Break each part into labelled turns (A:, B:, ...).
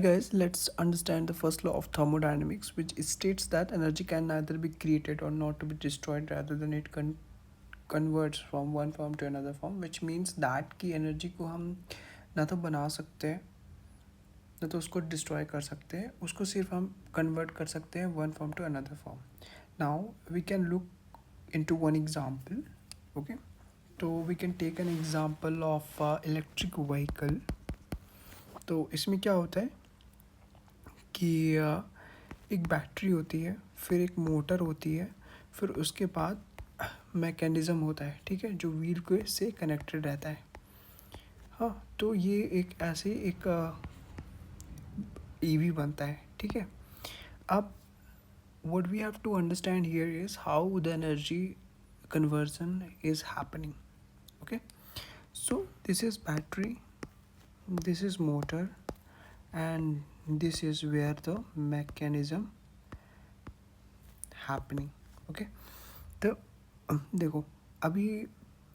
A: Guys, let's understand the first law of thermodynamics, which states that energy can neither be created or not to be destroyed, rather than it converts from one form to another form, which means that कि energy को हम ना तो बना सकते हैं ना तो उसको डिस्ट्रॉय कर सकते हैं, उसको सिर्फ हम कन्वर्ट कर सकते हैं one form to another form. Now we can look into one example. Okay, तो we can take an example of electric vehicle. तो इसमें क्या होता है कि एक बैटरी होती है, फिर एक मोटर होती है, फिर उसके बाद मैकेनिज़्म होता है, ठीक है, जो व्हील को से कनेक्टेड रहता है. हाँ, तो ये एक ऐसे एक ईवी बनता है, ठीक है. अब what we have to understand here is how the energy conversion is happening. Okay, so this is battery, this is motor, and this is where the mechanism happening. Okay, तो देखो, अभी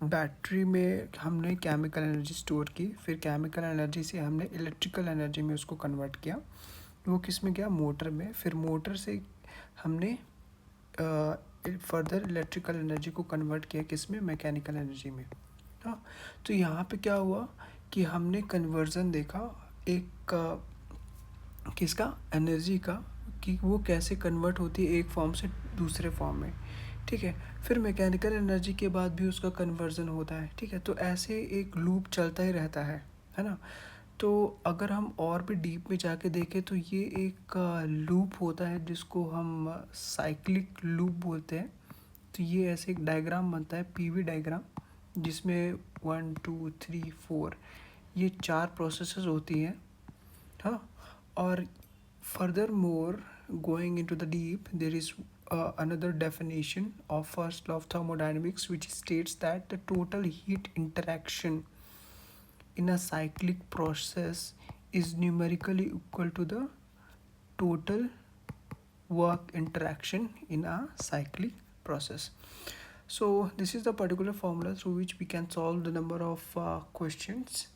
A: बैटरी में हमने केमिकल एनर्जी स्टोर की, फिर chemical energy से हमने electrical energy में उसको कन्वर्ट किया. वो किस में गया? मोटर में. फिर मोटर से हमने फर्दर इलेक्ट्रिकल एनर्जी को कन्वर्ट किया किस में? मैकेनिकल एनर्जी में. हाँ, तो यहाँ पे क्या हुआ कि हमने कन्वर्जन देखा एक किसका? एनर्जी का, कि वो कैसे कन्वर्ट होती है एक फॉर्म से दूसरे फॉर्म में, ठीक है. फिर मैकेनिकल एनर्जी के बाद भी उसका कन्वर्जन होता है, ठीक है. तो ऐसे एक लूप चलता ही रहता है ना. तो अगर हम और भी डीप में जाके देखें तो ये एक लूप होता है जिसको हम साइक्लिक लूप बोलते हैं. तो ये ऐसे एक डायग्राम बनता है, पीवी डायग्राम, जिसमें 1 2 3 4 ये 4 प्रोसेसेस होती हैं. हाँ, और furthermore going into the deep, there is another definition of first law of thermodynamics, which states that the total heat interaction in a cyclic process is numerically equal to the total work interaction in a cyclic process. So this is the particular formula through which we can solve the number of questions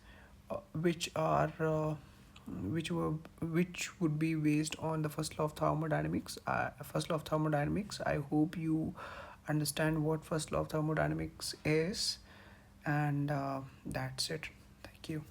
A: which are which would be based on the first law of thermodynamics. I hope you understand what first law of thermodynamics is, and that's it. Thank you.